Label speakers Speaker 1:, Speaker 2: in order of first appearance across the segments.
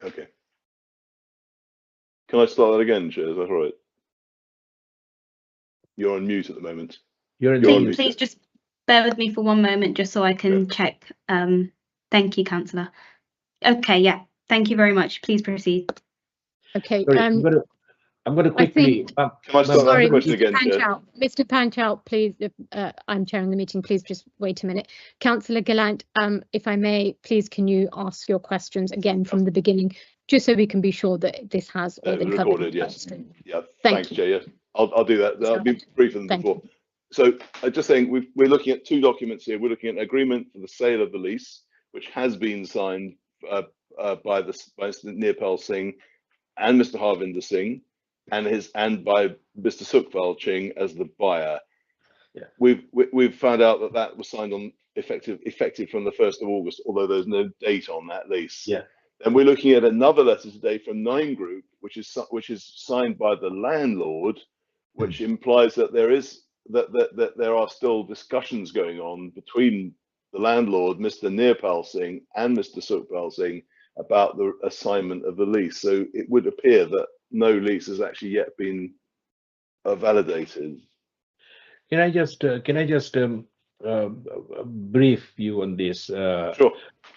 Speaker 1: Okay. Can I start that again, Chair? Is that all right? You're on mute at the moment.
Speaker 2: You're on
Speaker 1: You're
Speaker 2: mute.
Speaker 3: Please just bear with me for one moment just so I can check. Thank you, Councillor. Okay, yeah, thank you very much. Please proceed.
Speaker 4: Okay.
Speaker 2: Sorry, I'm going to quickly.
Speaker 1: Can I start
Speaker 4: Sorry,
Speaker 1: that question
Speaker 4: Mr.
Speaker 1: again, Chair?
Speaker 4: Panchout. Mr. Panchout, please. I'm chairing the meeting. Please just wait a minute. Councillor Gallant, if I may, please can you ask your questions again from the beginning, just so we can be sure that this has all been covered.
Speaker 1: Recorded, yes. Yeah.
Speaker 4: Thank
Speaker 1: Thanks,
Speaker 4: you.
Speaker 1: Chair. Yes, I'll do that. I'll be briefer than
Speaker 4: Thank
Speaker 1: before. So I just saying we're looking at two documents here. We're looking at an agreement for the sale of the lease, which has been signed by Mr. Nirpal Singh and Mr. Harvinder Singh, and by Mr. Sukhpal Singh as the buyer.
Speaker 2: Yeah.
Speaker 1: We've found out that that was signed on effective from the 1st of August, although there's no date on that lease.
Speaker 2: Yeah.
Speaker 1: And we're looking at another letter today from Nine Group, which is signed by the landlord, which implies that there are still discussions going on between the landlord, Mr. Nirpal Singh, and Mr. Sukhpal Singh about the assignment of the lease. So it would appear that no lease has actually yet been validated.
Speaker 2: Can I just brief you on this?
Speaker 1: Sure.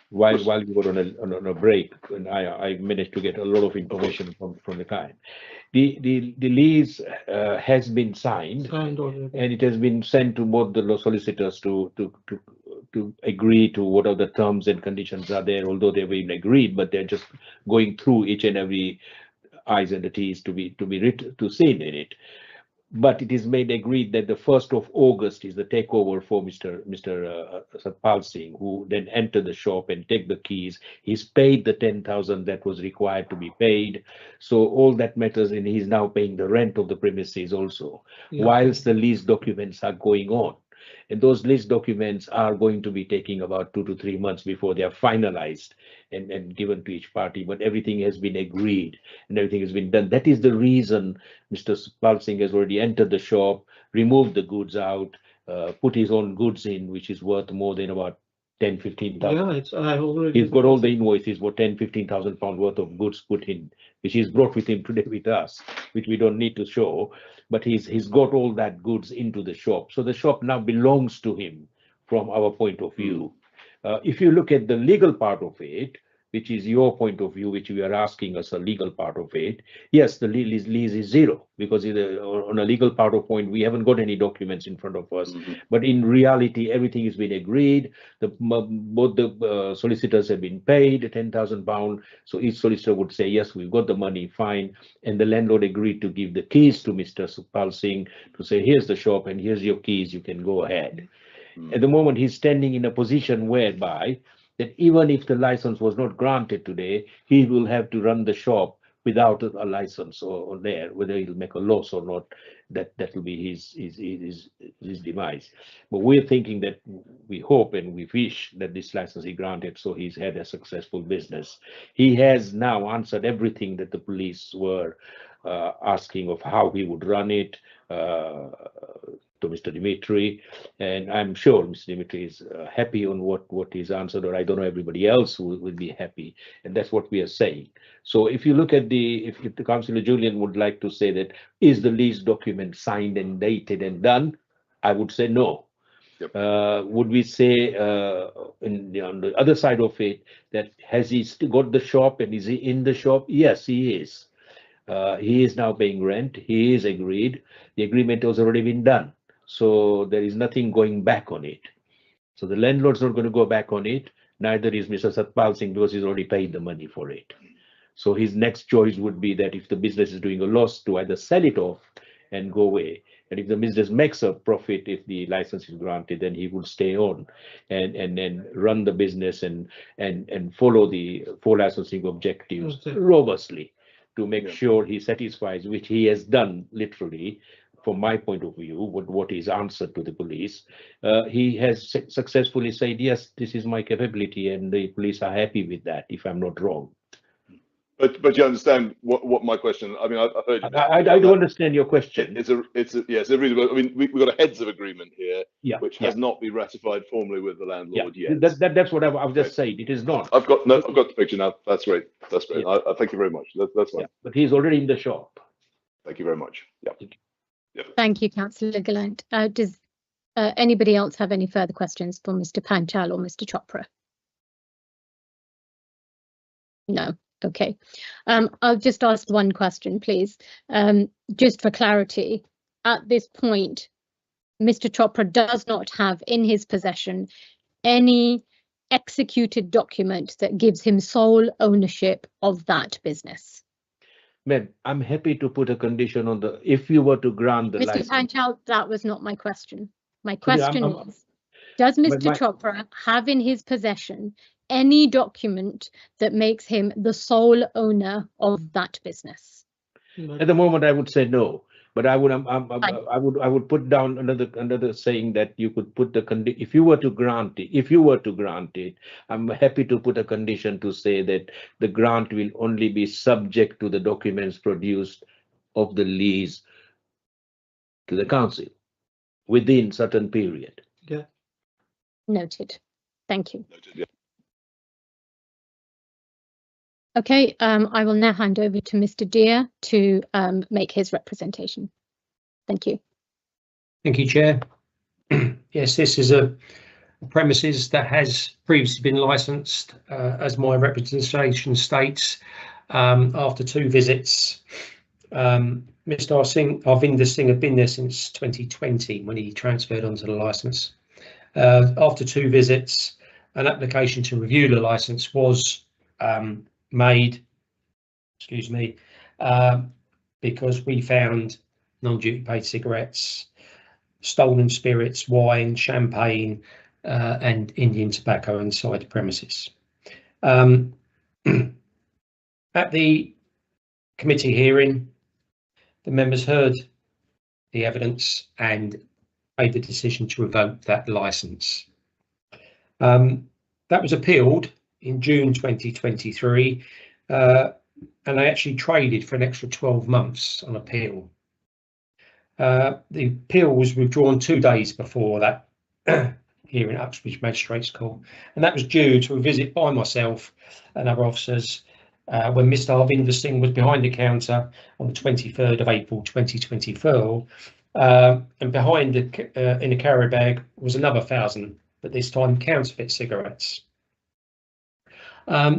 Speaker 2: While you were on a break, and I managed to get a lot of information from the client. The lease has been signed and it has been sent to both the solicitors to agree to what are the terms and conditions are there, although they've been agreed, but they're just going through each and every I's and the T's to be written, to seen in it. But it is made agreed that the 1st of August is the takeover for Mr. Satpal Singh, who then entered the shop and take the keys. He's paid the 10,000 that was required to be paid. So all that matters, and he's now paying the rent of the premises also, whilst the lease documents are going on. And those lease documents are going to be taking about 2 to 3 months before they are finalized and given to each party. But everything has been agreed and everything has been done. That is the reason Mr. Satpal Singh has already entered the shop, removed the goods out, put his own goods in, which is worth more than about 10-15,000. Yeah, he's got all the invoices for 10-15,000 pounds worth of goods put in, which he's brought with him today with us, which we don't need to show. But he's got all that goods into the shop. So the shop now belongs to him from our point of view. If you look at the legal part of it, which is your point of view, which we are asking us a legal part of it, yes, the lease is zero, because on a legal part of point, we haven't got any documents in front of us. But in reality, everything has been agreed. Both the solicitors have been paid £10,000. So each solicitor would say, yes, we've got the money, fine. And the landlord agreed to give the keys to Mr. Sukhpal Singh to say, here's the shop and here's your keys, you can go ahead. At the moment, he's standing in a position whereby that even if the license was not granted today, he will have to run the shop without a license or there, whether he'll make a loss or not, that will be his demise. But we're thinking that we hope and we wish that this license is granted, so he's had a successful business. He has now answered everything that the police were asking of how he would run it to Mr. Dimitri, and I'm sure Mr. Dimitri is happy on what he's answered, or I don't know everybody else who will be happy, and that's what we are saying. So if you look at if the Councillor Julian would like to say that, is the lease document signed and dated and done, I would say no. Yep. Would we say on the other side of it, that has he still got the shop and is he in the shop? Yes, he is. He is now paying rent. He is agreed. The agreement has already been done. So there is nothing going back on it. So the landlord's not going to go back on it. Neither is Mr. Satpal Singh, because he's already paid the money for it. So his next choice would be that if the business is doing a loss, to either sell it off and go away. And if the business makes a profit, if the license is granted, then he would stay on and then run the business and follow the full licensing objectives robustly to make sure he satisfies, which he has done literally. From my point of view, what is answered to the police, he has successfully said, yes, this is my capability, and the police are happy with that, if I'm not wrong.
Speaker 1: But you understand what my question? I mean, I heard you.
Speaker 2: I don't understand your question.
Speaker 1: It's a reasonable. I mean, we've got a heads of agreement here,
Speaker 2: Yeah,
Speaker 1: which has not been ratified formally with the landlord
Speaker 2: yeah.
Speaker 1: yet.
Speaker 2: That's what I was just saying. It is not.
Speaker 1: I've got the picture now. That's great. That's great.
Speaker 2: Yeah.
Speaker 1: I thank you very much. That's fine.
Speaker 2: Yeah, but he's already in the shop.
Speaker 1: Thank you very much. Yeah.
Speaker 4: Thank you, Councillor Gallant. Does anybody else have any further questions for Mr. Panchal or Mr. Chopra? No. Okay. I'll just ask one question, please. Just for clarity, at this point, Mr. Chopra does not have in his possession any executed document that gives him sole ownership of that business.
Speaker 2: Ma'am, I'm happy to put a condition on if you were to grant the
Speaker 4: Mr.
Speaker 2: license.
Speaker 4: Panchal, that was not my question. My
Speaker 2: Sorry,
Speaker 4: question was, does Mr. Chopra have in his possession any document that makes him the sole owner of that business?
Speaker 2: At the moment, I would say no, but I would put down another saying that you could put the if you were to grant it, I'm happy to put a condition to say that the grant will only be subject to the documents produced of the lease to the council within certain period.
Speaker 5: Yeah.
Speaker 4: Noted. Thank you.
Speaker 1: Noted, yeah.
Speaker 4: Okay, I will now hand over to Mr. Deere to make his representation. Thank you.
Speaker 5: Thank you, Chair. Yes, this is a premises that has previously been licensed, as my representation states, after 2 visits. Mr. Arvinder Singh had been there since 2020 when he transferred onto the licence. After 2 visits, an application to review the licence was made, because we found non-duty paid cigarettes, stolen spirits, wine, champagne, and Indian tobacco inside the premises. At the committee hearing, the members heard the evidence and made the decision to revoke that licence. That was appealed in June 2023, and they actually traded for an extra 12 months on appeal. The appeal was withdrawn 2 days before that hearing at Uxbridge Magistrates Court, and that was due to a visit by myself and other officers when Mr. Arvinder Singh was behind the counter on the 23rd of April 2024, and behind in a carry bag was another 1,000, but this time counterfeit cigarettes.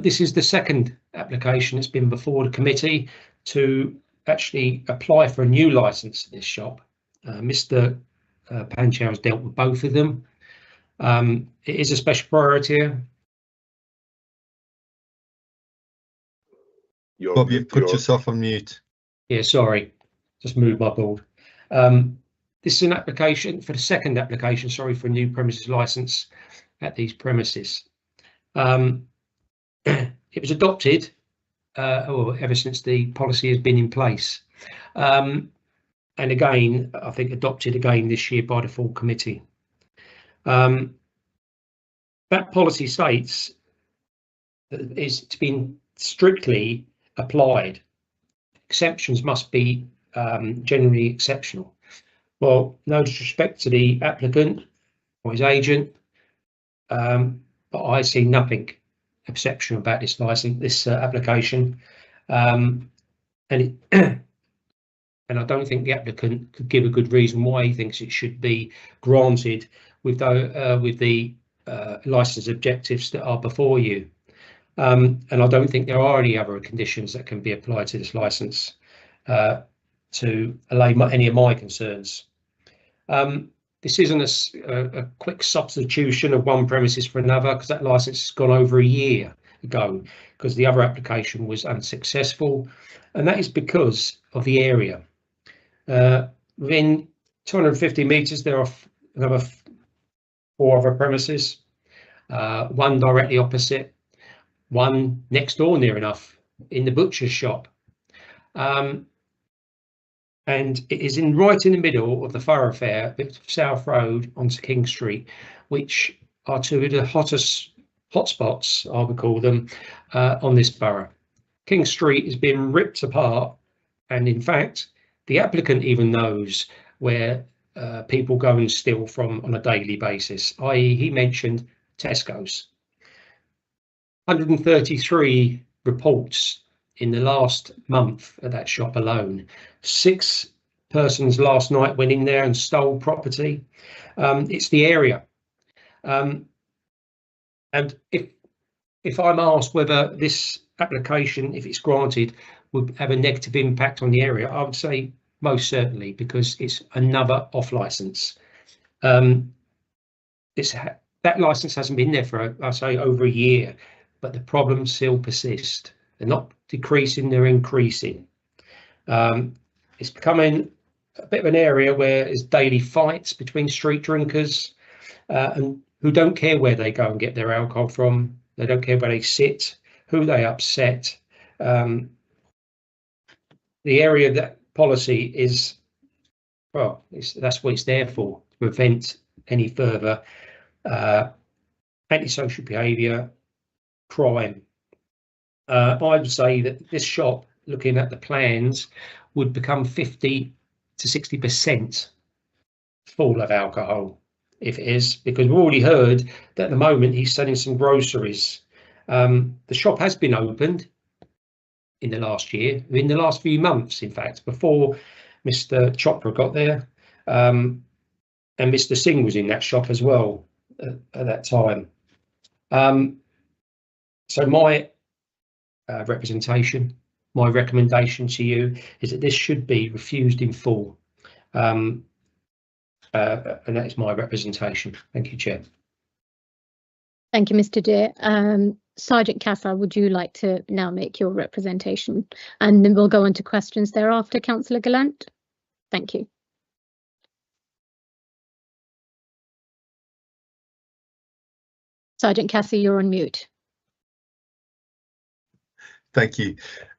Speaker 5: This is the second application that's been before the committee to actually apply for a new licence at this shop. Mr. Panchal has dealt with both of them. It is a special priority.
Speaker 6: Bob, you've put yourself on mute.
Speaker 5: Yeah, sorry, just moved my board. This is an application for the second application, sorry, for a new premises licence at these premises. It was adopted ever since the policy has been in place, and again, I think adopted again this year by the full committee. That policy states that it's been strictly applied. Exceptions must be generally exceptional. Well, no disrespect to the applicant or his agent, but I see nothing exceptional about this license, this application, and I don't think the applicant could give a good reason why he thinks it should be granted with the license objectives that are before you. And I don't think there are any other conditions that can be applied to this license to allay any of my concerns. This isn't a quick substitution of one premises for another, because that license has gone over a year ago because the other application was unsuccessful, and that is because of the area. Within 250 metres there are another 4 other premises, one directly opposite, one next door near enough in the butcher's shop, and it is right in the middle of the thoroughfare, South Road onto King Street, which are 2 of the hottest hotspots, I would call them, on this borough. King Street is being ripped apart, and in fact, the applicant even knows where people go and steal from on a daily basis, i.e. he mentioned Tesco's. 133 reports in the last month at that shop alone. 6 persons last night went in there and stole property. It's the area. And if I'm asked whether this application, if it's granted, would have a negative impact on the area, I would say most certainly, because it's another off license. That license hasn't been there for, I say, over a year, but the problems still persist. They're not decreasing, they're increasing. It's becoming a bit of an area where there's daily fights between street drinkers and who don't care where they go and get their alcohol from. They don't care where they sit, who they upset. The area that policy is, well, that's what it's there for, to prevent any further antisocial behaviour, crime. I would say that this shop, looking at the plans, would become 50 to 60% full of alcohol, if it is, because we've already heard that at the moment he's selling some groceries. The shop has been opened in the last year, in the last few months, in fact, before Mr. Chopra got there, and Mr. Singh was in that shop as well at that time. So my representation, my recommendation to you is that this should be refused in full, and that is my representation. Thank you, Chair.
Speaker 4: Thank you, Mr. Dear. Sergeant Casa, would you like to now make your representation? And then we'll go on to questions thereafter, Councillor Gallant. Thank you. Sergeant Cassie, you're on mute.
Speaker 6: Thank you.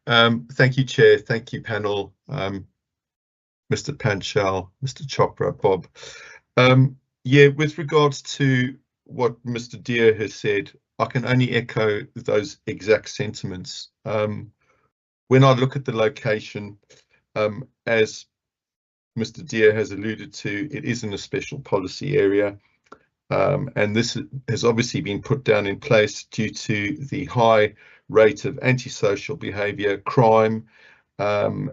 Speaker 6: Thank you, Chair. Thank you, panel. Mr. Panchal, Mr. Chopra, Bob. Yeah, with regards to what Mr. Dear has said, I can only echo those exact sentiments. When I look at the location, as Mr. Dear has alluded to, it is in a special policy area. And this has obviously been put down in place due to the high rate of antisocial behaviour, crime on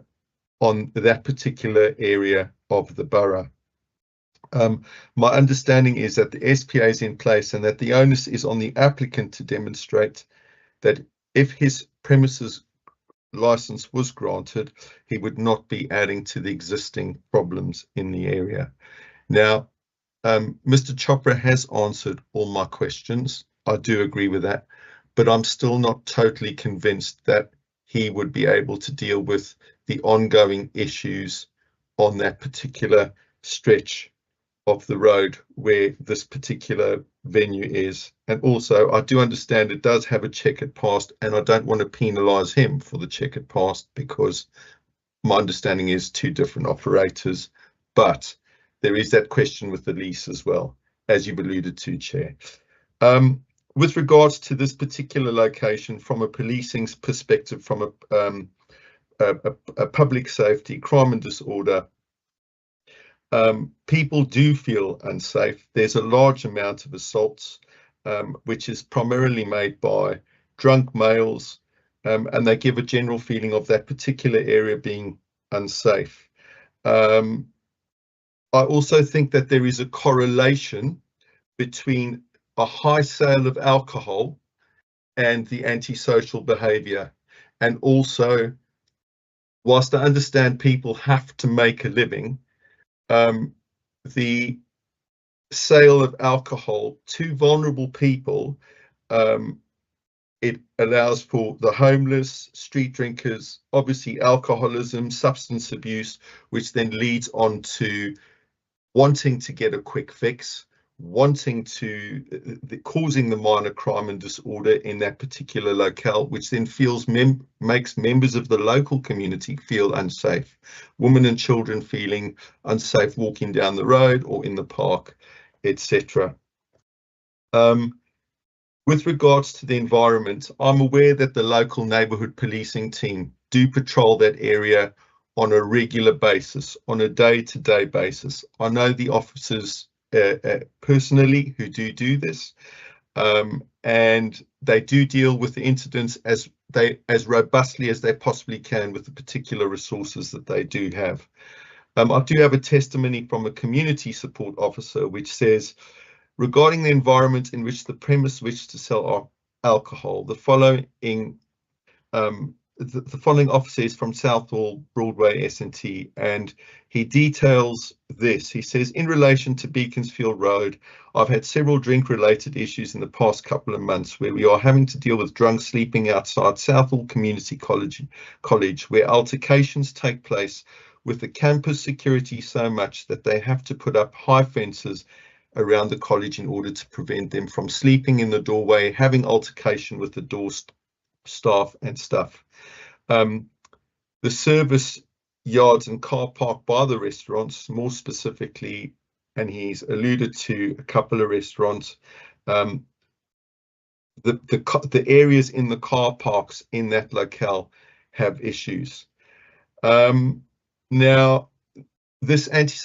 Speaker 6: that particular area of the borough. My understanding is that the SPA is in place and that the onus is on the applicant to demonstrate that if his premises licence was granted, he would not be adding to the existing problems in the area. Now, Mr. Chopra has answered all my questions. I do agree with that, but I'm still not totally convinced that he would be able to deal with the ongoing issues on that particular stretch of the road where this particular venue is. And also, I do understand it does have a checkered past, and I don't want to penalise him for the checkered past because my understanding is 2 different operators, but there is that question with the lease as well, as you've alluded to, Chair. With regards to this particular location, from a policing perspective, from a public safety, crime and disorder, people do feel unsafe. There's a large amount of assaults, which is primarily made by drunk males, and they give a general feeling of that particular area being unsafe. I also think that there is a correlation between a high sale of alcohol and the antisocial behaviour. And also, whilst I understand people have to make a living, the sale of alcohol to vulnerable people, it allows for the homeless, street drinkers, obviously alcoholism, substance abuse, which then leads on to wanting to get a quick fix, wanting to causing the minor crime and disorder in that particular locale, which then makes members of the local community feel unsafe. Women and children feeling unsafe walking down the road or in the park, etc. With regards to the environment, I'm aware that the local neighbourhood policing team do patrol that area on a regular basis, on a day-to-day basis. I know the officers personally who do this, and they do deal with the incidents as robustly as they possibly can with the particular resources that they do have. I do have a testimony from a community support officer which says, regarding the environment in which the premise wishes to sell alcohol, the following officer is from Southall Broadway S&T, and he details this. He says, in relation to Beaconsfield Road, I've had several drink-related issues in the past couple of months where we are having to deal with drunks sleeping outside Southall Community College, where altercations take place with the campus security so much that they have to put up high fences around the college in order to prevent them from sleeping in the doorway, having altercation with the door staff and stuff. The service yards and car park by the restaurants, more specifically, and he's alluded to a couple of restaurants, the areas in the car parks in that locale have issues. Now,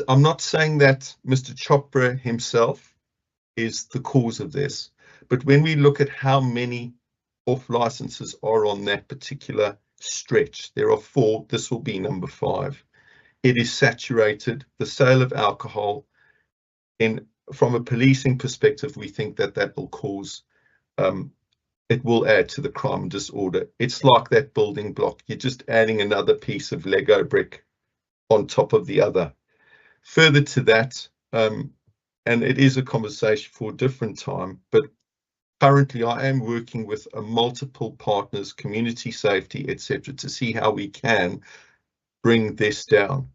Speaker 6: I'm not saying that Mr. Chopra himself is the cause of this, but when we look at how many off licenses are on that particular stretch, there are 4, this will be number 5. It is saturated. The sale of alcohol, from a policing perspective, we think that will cause, it will add to the crime and disorder. It's like that building block. You're just adding another piece of Lego brick on top of the other. Further to that, and it is a conversation for a different time, but currently I am working with multiple partners, community safety, etc., to see how we can bring this down.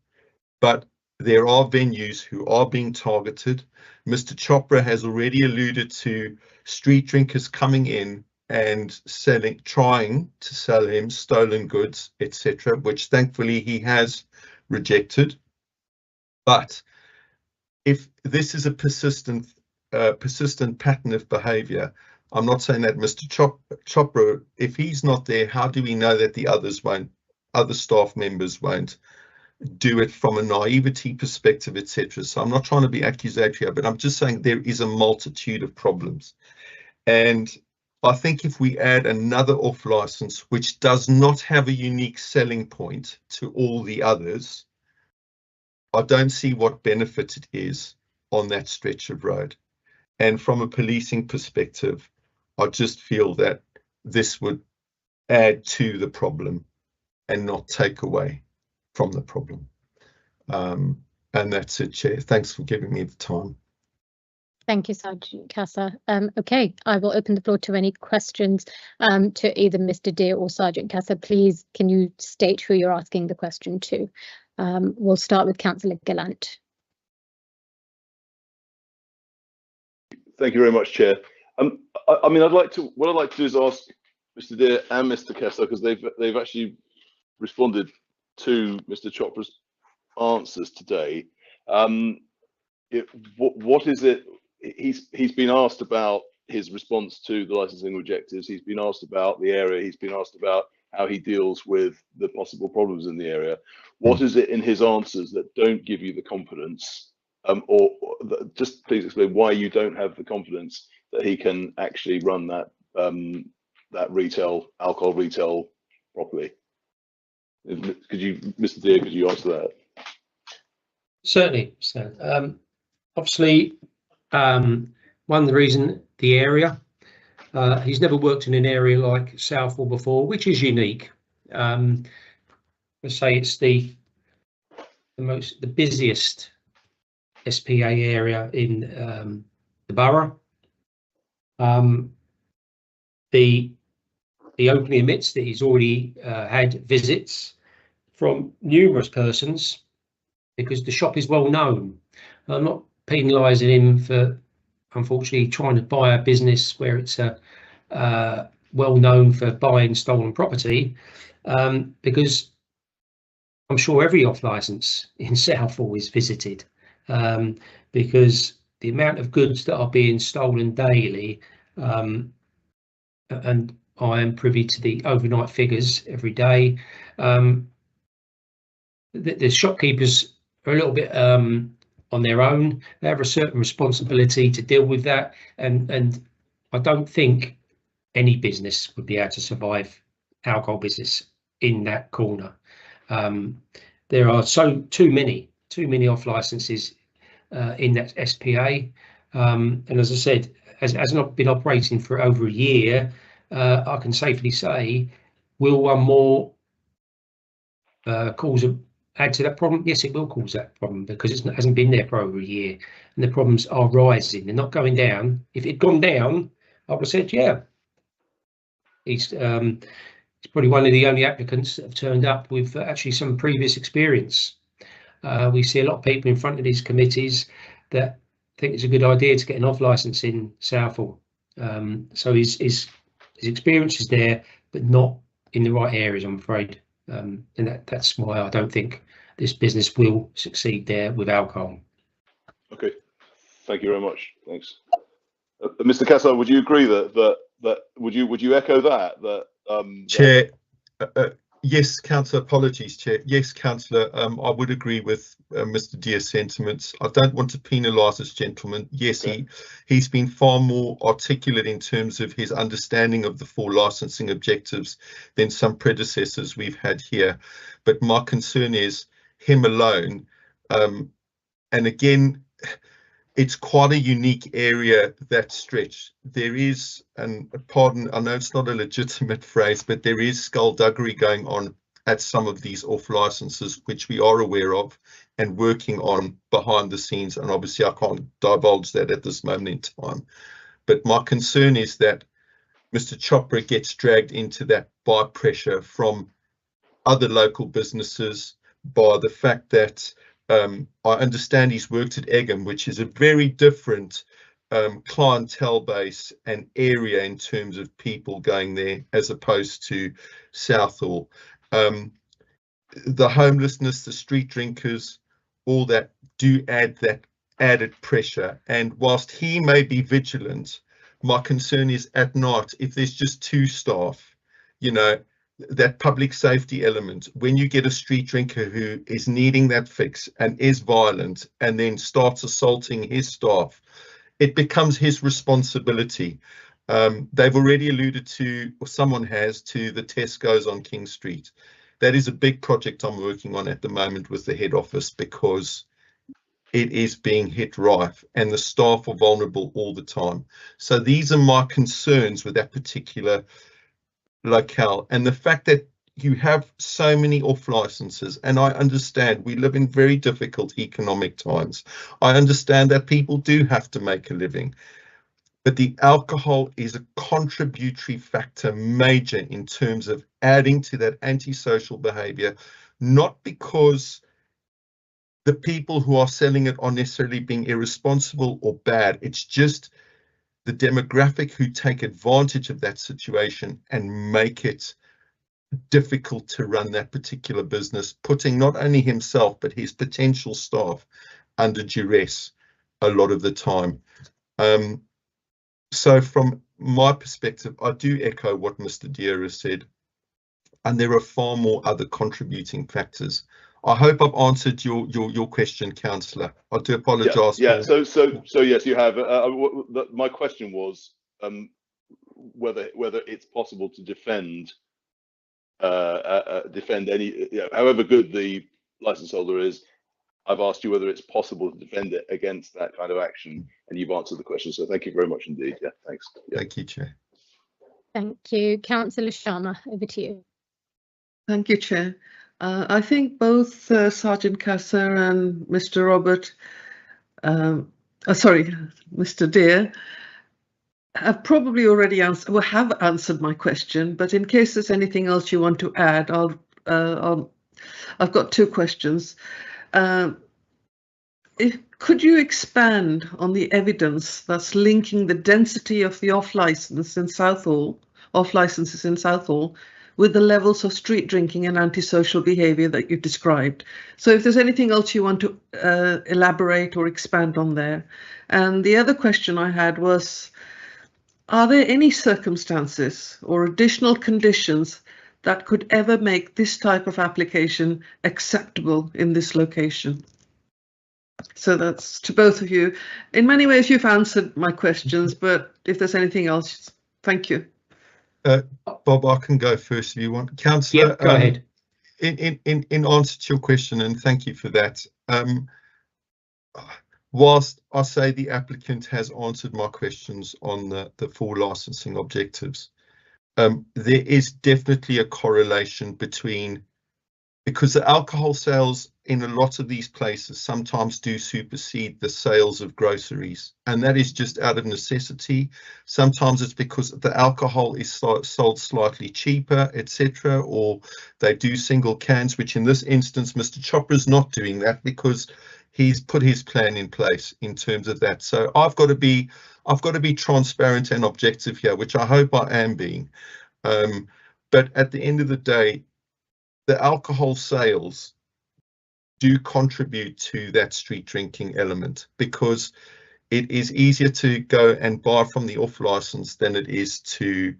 Speaker 6: But there are venues who are being targeted. Mr. Chopra has already alluded to street drinkers coming in and trying to sell him stolen goods, etc., which thankfully he has rejected. But if this is a persistent pattern of behaviour, I'm not saying that Mr. Chopra, if he's not there, how do we know that the other staff members won't do it from a naivety perspective, etc.? So I'm not trying to be accusatory, but I'm just saying there is a multitude of problems. And I think if we add another off license, which does not have a unique selling point to all the others, I don't see what benefit it is on that stretch of road. And from a policing perspective, I just feel that this would add to the problem and not take away from the problem. And that's it, Chair. Thanks for giving me the time.
Speaker 4: Thank you, Sergeant Casa. Okay, I will open the floor to any questions to either Mr. Deer or Sergeant Casa. Please, can you state who you're asking the question to? We'll start with Councillor Gallant.
Speaker 1: Thank you very much, Chair. I mean, what I'd like to do is ask Mr. Deer and Mr. Kessler, because they've actually responded to Mr. Chopra's answers today. What is it? He's been asked about his response to the licensing objectives. He's been asked about the area. He's been asked about how he deals with the possible problems in the area. What is it in his answers that don't give you the confidence, just please explain why you don't have the confidence that he can actually run that alcohol retail properly? Could you, Mr. Deer, could you answer that?
Speaker 5: Certainly. So obviously, one of the reasons, the area, he's never worked in an area like Southall before, which is unique. Let's say it's the busiest SPA area in the borough. The opening admits that he's already had visits from numerous persons because the shop is well known. I'm not penalising him for, unfortunately, trying to buy a business where it's well known for buying stolen property, because I'm sure every off licence in Southall is visited, because the amount of goods that are being stolen daily and I am privy to the overnight figures every day. The shopkeepers are a little bit on their own. They have a certain responsibility to deal with that, and I don't think any business would be able to survive alcohol business in that corner. There are too many off licenses in that SPA, and as I said, as not been operating for over a year, I can safely say, will one more add to that problem? Yes, it will cause that problem, because it hasn't been there for over a year, and the problems are rising. They're not going down. If it'd gone down, I would have said, yeah, he's probably one of the only applicants that have turned up with actually some previous experience. We see a lot of people in front of these committees that think it's a good idea to get an off license in Southall. So his experience is there, but not in the right areas, I'm afraid. And that's why I don't think this business will succeed there with alcohol.
Speaker 1: Okay, thank you very much. Thanks, Mr. Kessler. Would you agree that would you echo that?
Speaker 6: Chair, yes, Councillor. Apologies, Chair. Yes, Councillor. I would agree with Mr. Deer's sentiments. I don't want to penalise this gentleman. Yes, okay. He's been far more articulate in terms of his understanding of the 4 licensing objectives than some predecessors we've had here. But my concern is him alone. And again, it's quite a unique area, that stretch. There is, and pardon, I know it's not a legitimate phrase, but there is skullduggery going on at some of these off licenses, which we are aware of and working on behind the scenes. And obviously I can't divulge that at this moment in time. But my concern is that Mr. Chopra gets dragged into that by pressure from other local businesses, by the fact that I understand he's worked at Egham, which is a very different clientele base and area in terms of people going there, as opposed to Southall. The homelessness, the street drinkers, all that do add that added pressure. And whilst he may be vigilant, my concern is at night, if there's just 2 staff, you know, that public safety element, when you get a street drinker who is needing that fix and is violent and then starts assaulting his staff, it becomes his responsibility. They've already alluded to, or someone has, to the Tesco's on King Street. That is a big project I'm working on at the moment with the head office, because it is being hit rife and the staff are vulnerable all the time. So these are my concerns with that particular locale, and the fact that you have so many off licenses. And I understand we live in very difficult economic times. I understand that people do have to make a living, but the alcohol is a contributory factor major in terms of adding to that antisocial behavior, not because the people who are selling it are necessarily being irresponsible or bad. It's just the demographic who take advantage of that situation and make it difficult to run that particular business, putting not only himself but his potential staff under duress a lot of the time. So from my perspective, I do echo what Mr. Deer has said, and there are far more other contributing factors. I hope I've answered your question, Councillor. I do apologise.
Speaker 1: Yeah. So yes, you have. My question was whether it's possible to defend any, however good the license holder is. I've asked you whether it's possible to defend it against that kind of action, and you've answered the question. So thank you very much indeed. Yeah, thanks. Yeah.
Speaker 6: Thank you, Chair.
Speaker 4: Thank you, Councillor Sharma. Over to you.
Speaker 7: Thank you, Chair. I think both Sergeant Kasser and Mr. Robert, Mr. Deer, have probably already have answered my question. But in case there's anything else you want to add, I've got 2 questions. Could you expand on the evidence that's linking the density of the off-licenses in Southall, with the levels of street drinking and antisocial behaviour that you described? So if there's anything else you want to elaborate or expand on there. And the other question I had was, Are there any circumstances or additional conditions that could ever make this type of application acceptable in this location? So that's to both of you. In many ways, you've answered my questions, but if there's anything else, thank you.
Speaker 6: Bob, I can go first if you want. Councillor,
Speaker 5: Yep, go ahead.
Speaker 6: In answer to your question, and thank you for that. Whilst I say the applicant has answered my questions on the 4 licensing objectives, there is definitely a correlation between, because the alcohol sales in a lot of these places sometimes do supersede the sales of groceries, and that is just out of necessity. Sometimes it's because the alcohol is sold slightly cheaper, etc., or they do single cans, which in this instance Mr. Chopra is not doing that because he's put his plan in place in terms of that. So I've got to be transparent and objective here, which I hope I am being. But at the end of the day, the alcohol sales do contribute to that street drinking element, because it is easier to go and buy from the off license than it is to,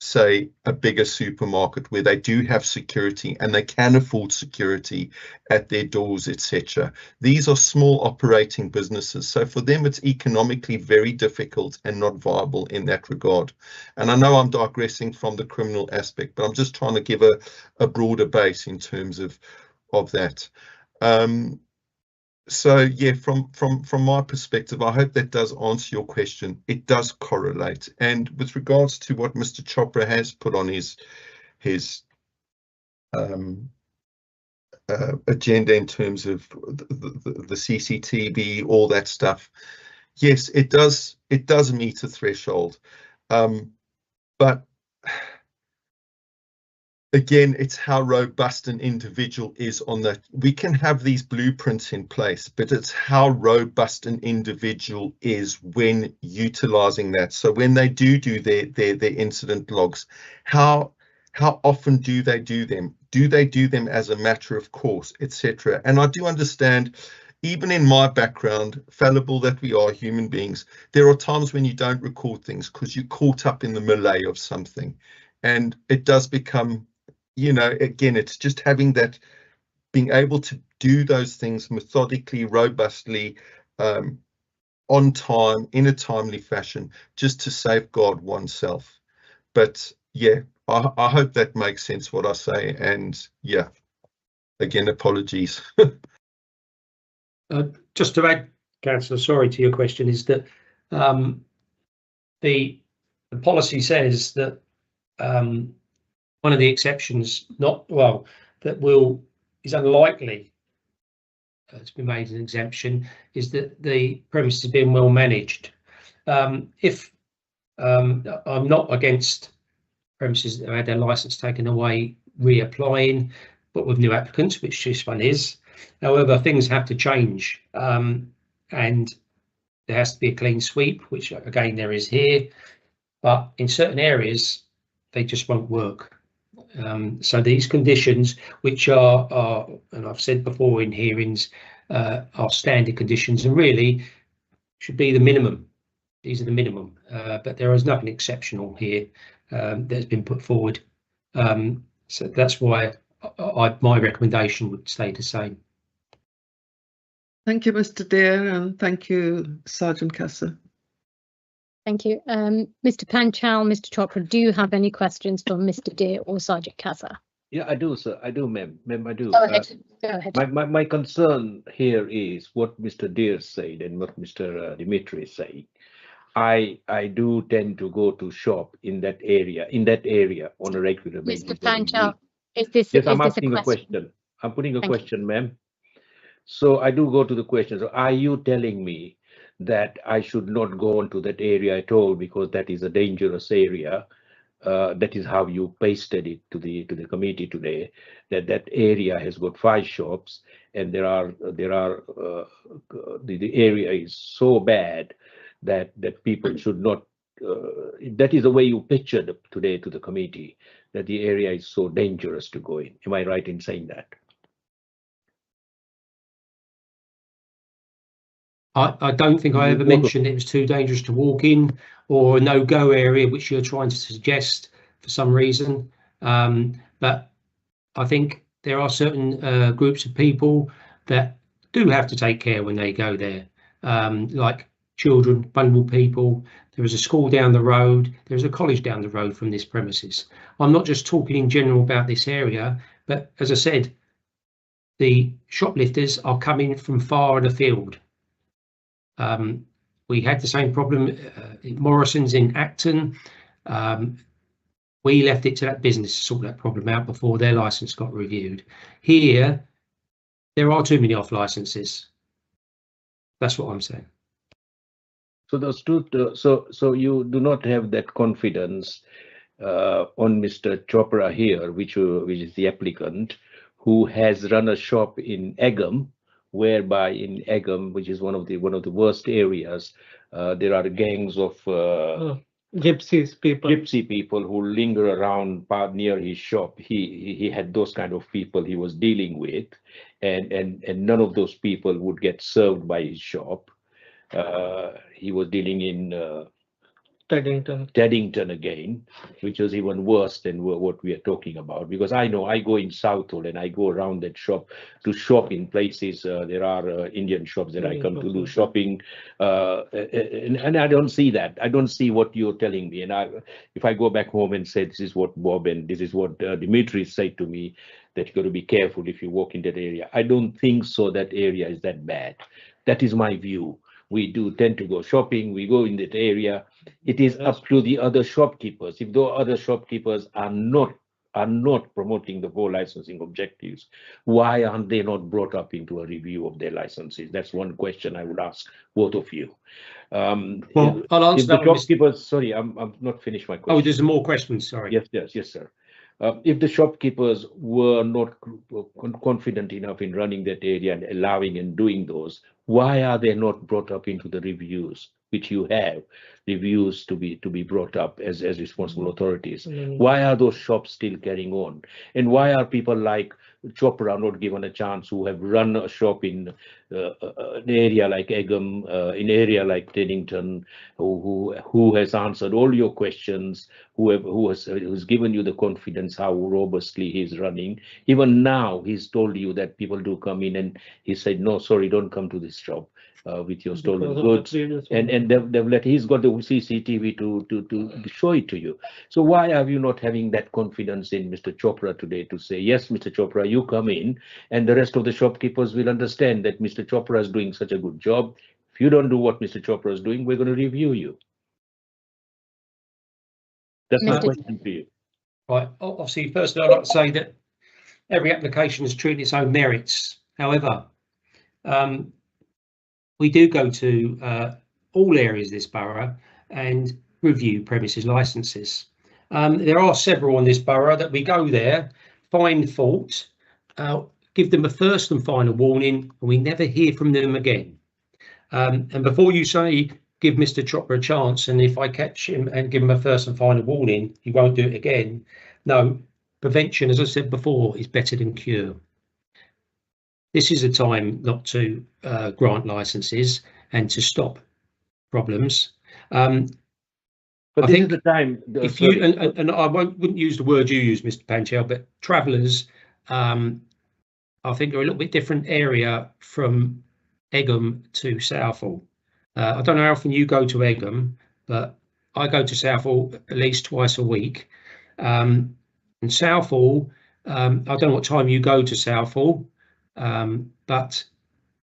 Speaker 6: say, a bigger supermarket where they do have security and they can afford security at their doors, etc. These are small operating businesses, so for them it's economically very difficult and not viable in that regard. And I know I'm digressing from the criminal aspect, but I'm just trying to give a broader base in terms of that. So yeah, from my perspective, I hope that does answer your question. It does correlate. And with regards to what Mr. Chopra has put on his agenda in terms of the CCTV, all that stuff, yes, it does meet a threshold. But again, it's how robust an individual is on that. We can have these blueprints in place, but it's how robust an individual is when utilizing that. So when they do their incident logs, how often do they do them? Do they do them as a matter of course, etc.? And I do understand, even in my background, fallible that we are human beings, there are times when you don't record things because you're caught up in the melee of something, and it does become, you know, again, it's just having that, being able to do those things methodically, robustly, on time, in a timely fashion, just to safeguard oneself. But yeah, I hope that makes sense what I say, and yeah, again, apologies.
Speaker 5: Just to add, Councillor, sorry, to your question, is that the policy says that one of the exceptions, is unlikely to be made an exemption, is that the premise has been well managed. If I'm not against premises that have had their licence taken away reapplying, but with new applicants, which this one is. However, things have to change, and there has to be a clean sweep, which again there is here, but in certain areas they just won't work. So these conditions, which are, and I've said before in hearings, are standard conditions and really should be the minimum. These are the minimum, but there is nothing exceptional here that's been put forward. So that's why my recommendation would stay the same.
Speaker 7: Thank you, Mr. Dear, and thank you, Sergeant Casa.
Speaker 4: Thank you. Mr. Panchal, Mr. Chopra, do you have any questions for Mr. Dear or Sergeant Casa?
Speaker 2: Yeah, I do, sir. I do, ma'am. Ma'am, I do.
Speaker 4: Go ahead. Go ahead.
Speaker 2: My concern here is what Mr. Dear said and what Mr. Dimitri said. I do tend to go to shop in that area on a regular basis.
Speaker 4: Mr. Panchal, is this
Speaker 2: I'm asking a question. I'm putting a question, ma'am. So I do go to the question. So are you telling me that I should not go onto that area at all because that is a dangerous area? That is how you pasted it to the committee today. That area has got 5 shops, and the area is so bad that people should not. That is the way you pictured today to the committee, that the area is so dangerous to go in. Am I right in saying that?
Speaker 5: I don't think I ever mentioned it was too dangerous to walk in or a no-go area, which you're trying to suggest for some reason. But I think there are certain groups of people that do have to take care when they go there, like children, vulnerable people. There is a school down the road. There's a college down the road from this premises. I'm not just talking in general about this area, but as I said, the shoplifters are coming from far and afield. We had the same problem at Morrison's in Acton. We left it to that business to sort that problem out before their license got reviewed. Here, there are too many off licenses. That's what I'm saying.
Speaker 2: So those two, so you do not have that confidence on Mr. Chopra here, which is the applicant, who has run a shop in Egham, whereby in Egham, which is one of the worst areas, there are gangs of gypsy people who linger around near his shop. He had those kind of people he was dealing with, and none of those people would get served by his shop. He was dealing in Teddington again, which was even worse than what we are talking about, because I know I go in Southall and I go around that shop to shop in places. There are Indian shops that I come to do shopping, and I don't see that. I don't see what you're telling me. And if I go back home and say, this is what Bob and this is what Dimitri said to me, that you got to be careful if you walk in that area. I don't think so. That area is that bad. That is my view. We do tend to go shopping. We go in that area. It is up to the other shopkeepers. If those other shopkeepers are not promoting the whole licensing objectives, why aren't they not brought up into a review of their licenses? That's one question I would ask both of you.
Speaker 5: Well, I'll answer that.
Speaker 2: Shopkeepers, sorry, I'm not finished my question.
Speaker 5: Oh, there's more questions. Sorry.
Speaker 2: Yes, sir. If the shopkeepers were not confident enough in running that area and allowing and doing those, why are they not brought up into the reviews, which you have reviews to be brought up as responsible authorities? Why are those shops still carrying on? And why are people like Chopra not given a chance, who have run a shop in an area like Egham, in an area like Teddington, who has answered all your questions, who's given you the confidence how robustly he's running? Even now, he's told you that people do come in, and he said, no, sorry, don't come to this shop with your stolen goods. And he's got the CCTV to show it to you. So why are you not having that confidence in Mr. Chopra today to say, yes, Mr. Chopra, you come in, and the rest of the shopkeepers will understand that Mr. Chopra is doing such a good job. If you don't do what Mr. Chopra is doing, we're going to review you. That's my question to you.
Speaker 5: Right. Obviously, firstly, I'd like to say that every application is true in its own merits. However, we do go to all areas of this borough and review premises licences. There are several in this borough that we go there, find fault, give them a first and final warning, and we never hear from them again. And before you say, give Mr. Chopra a chance, and if I catch him and give him a first and final warning, he won't do it again. No, prevention, as I said before, is better than cure. This is a time not to grant licenses and to stop problems. But I think the time, if you and I wouldn't use the word you use, Mr. Panchal, but travellers, I think, are a little bit different area from Egham to Southall. I don't know how often you go to Egham, but I go to Southall at least twice a week. And Southall, I don't know what time you go to Southall, but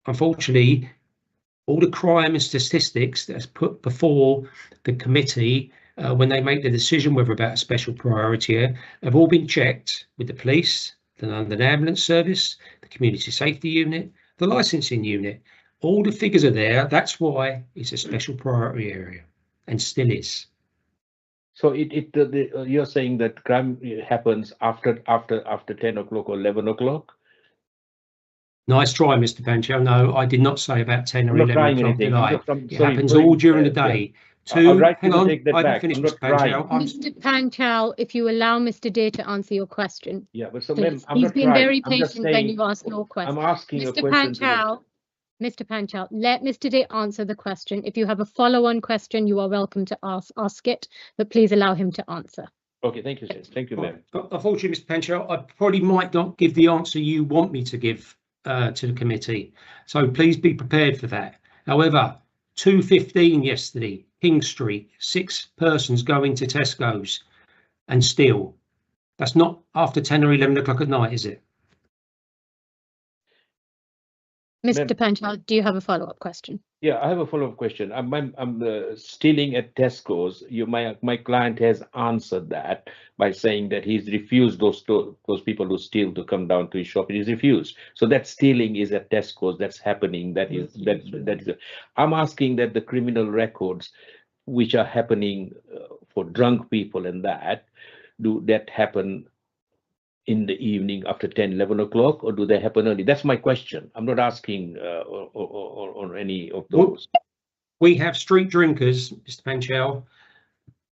Speaker 5: unfortunately, all the crime and statistics that's put before the committee when they make the decision whether about a special priority have all been checked with the police, the London Ambulance Service, the Community Safety Unit, the licensing unit. All the figures are there. That's why it's a special priority area, and still is.
Speaker 2: So you're saying that crime happens after 10 o'clock or 11 o'clock?
Speaker 5: Nice try, Mr. Panchal. No, I did not say about 10 or 11 o'clock, did I? It happens all during the day. Hang on, I haven't finished, Mr. Panchal.
Speaker 4: Mr. Panchal, if you allow Mr. Day to answer your question.
Speaker 2: Yeah, but so ma'am,
Speaker 4: he's been very patient when you ask your question.
Speaker 2: I'm asking
Speaker 4: Mr. Panchal, Mr. Panchal, let Mr. Day answer the question. If you have a follow-on question, you are welcome to ask it, but please allow him to answer.
Speaker 2: Okay, thank you, sir. Thank you, ma'am.
Speaker 5: But unfortunately, Mr. Panchal, I probably might not give the answer you want me to give to the committee. So please be prepared for that. However, 2:15 yesterday, King Street, 6 persons going to Tesco's and steal. That's not after 10 or 11 o'clock at night, is it?
Speaker 4: Mr.
Speaker 2: Ma'am.
Speaker 4: Panchal, do you have a follow-up question?
Speaker 2: Yeah, I have a follow-up question. I'm stealing at Tesco's. My client has answered that by saying that he's refused those people who steal to come down to his shop. He's refused. So that stealing is at Tesco's. That's happening. That is. I'm asking that the criminal records, which are happening for drunk people and that, do that happen in the evening after 10, 11 o'clock, or do they happen early? That's my question. I'm not asking on any of those.
Speaker 5: We have street drinkers, Mr. Panchal,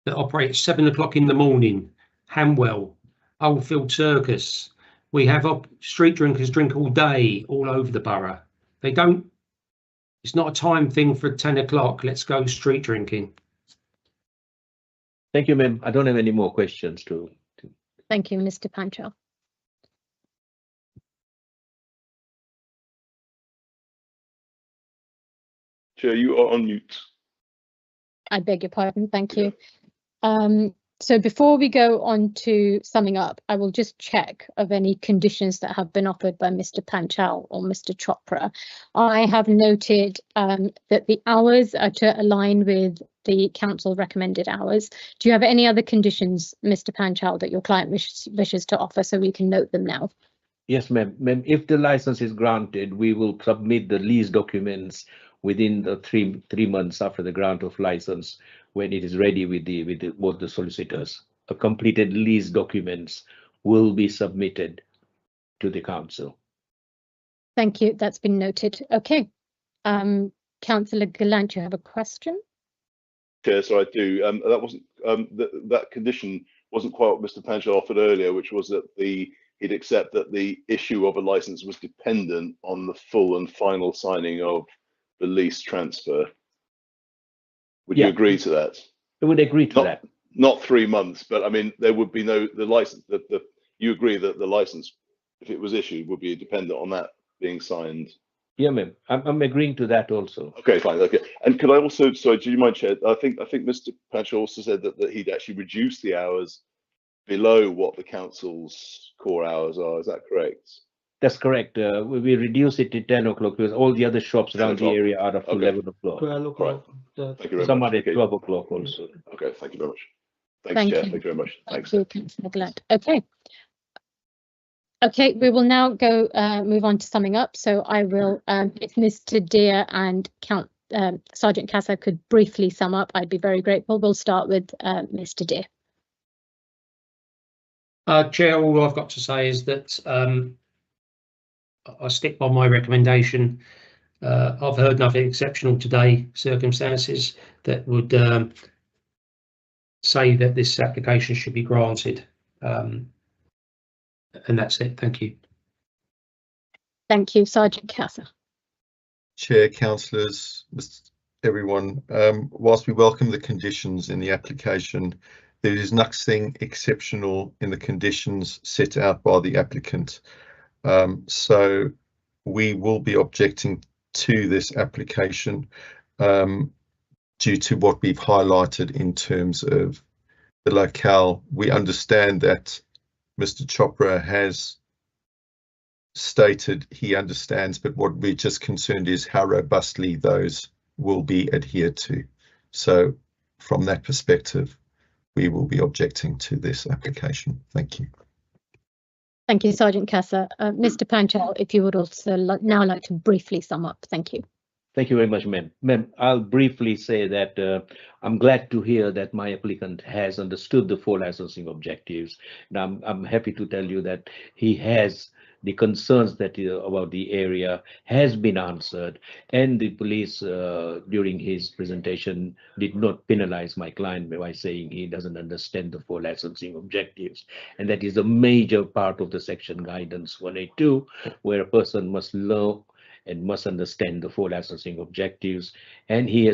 Speaker 5: that operate at 7 o'clock in the morning. Hamwell, Oldfield Circus. We have street drinkers drink all day, all over the borough. They don't. It's not a time thing for 10 o'clock. Let's go street drinking.
Speaker 2: Thank you, ma'am. I don't have any more questions to.
Speaker 4: Thank you, Mr. Panchal.
Speaker 1: Chair, you are on mute.
Speaker 4: I beg your pardon. Thank you. So before we go on to summing up, I will just check of any conditions that have been offered by Mr. Panchal or Mr. Chopra. I have noted that the hours are to align with the council recommended hours. Do you have any other conditions, Mr. Panchal, that your client wishes to offer, so we can note them now?
Speaker 2: Yes, ma'am. Ma'am, if the license is granted, we will submit the lease documents within the three months after the grant of license, when it is ready with both the solicitors. A completed lease documents will be submitted to the council.
Speaker 4: Thank you. That's been noted. Okay. Councillor Gallant, you have a question?
Speaker 1: Chair, so I do. That wasn't that condition wasn't quite what Mr. Panchal offered earlier, which was that he'd accept that the issue of a license was dependent on the full and final signing of the lease transfer. Would you agree to that?
Speaker 2: I would agree to that.
Speaker 1: Not 3 months, but I mean, there would be the license, you agree that the license, if it was issued, would be dependent on that being signed?
Speaker 2: Yeah, ma'am. I'm agreeing to that also.
Speaker 1: Okay, fine. Okay. And could I also, sorry, do you mind, Chair? I think Mr. Panchal also said that he'd actually reduce the hours below what the council's core hours are. Is that correct?
Speaker 2: That's correct. We reduce it to 10 o'clock because all the other shops around the area are up to 11 o'clock.
Speaker 1: 12 o'clock. Right. Thank you very
Speaker 2: Some
Speaker 1: much.
Speaker 2: are at 12 o'clock also.
Speaker 1: Okay, thank you very much. Thanks,
Speaker 4: Thank
Speaker 1: Chair.
Speaker 4: you.
Speaker 1: Thank you very much. Thanks.
Speaker 4: Thank you, Councillor Gallant. Okay. Okay, we will now go move on to summing up. So I will, if Mr. Deer and Sergeant Casa could briefly sum up, I'd be very grateful. We'll start with Mr. Deer.
Speaker 5: Chair, all I've got to say is that I stick by my recommendation. I've heard nothing exceptional today, circumstances that would say that this application should be granted. And that's it. Thank you.
Speaker 4: Thank you, Sergeant Casa.
Speaker 6: Chair, councillors, everyone, whilst we welcome the conditions in the application, there is nothing exceptional in the conditions set out by the applicant. So we will be objecting to this application due to what we've highlighted in terms of the locale. We understand that Mr. Chopra has stated he understands, but what we're just concerned is how robustly those will be adhered to. So from that perspective, we will be objecting to this application. Thank you.
Speaker 4: Thank you, Sergeant Casa. Mr. Panchal, if you would also now like to briefly sum up. Thank you.
Speaker 2: Thank you very much, ma'am. Ma'am, I'll briefly say that I'm glad to hear that my applicant has understood the 4 licensing objectives. And I'm happy to tell you that he has the concerns that about the area has been answered, and the police during his presentation did not penalize my client by saying he doesn't understand the 4 licensing objectives. And that is a major part of the section guidance 182, where a person must know and must understand the full licensing objectives. And he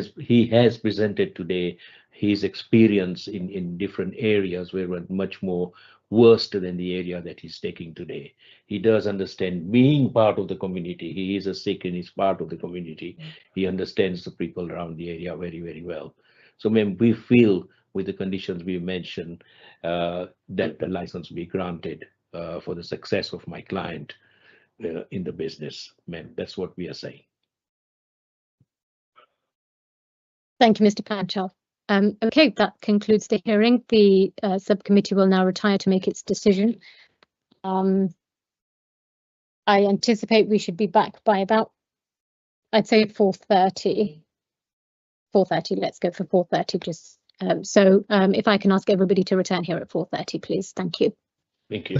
Speaker 2: has presented today his experience in different areas where we're much more versed than the area that he's taking today. He does understand being part of the community. He is a Sikh and he's part of the community. He understands the people around the area very, very well. So ma'am, we feel with the conditions we mentioned that the license be granted for the success of my client in the business. Ma'am, that's what we are saying.
Speaker 4: Thank you, Mr. Panchal. Okay, that concludes the hearing. The subcommittee will now retire to make its decision. I anticipate we should be back by about, I'd say 4:30. 4:30, let's go for 4:30 just. So if I can ask everybody to return here at 4:30, please. Thank you.
Speaker 2: Thank you.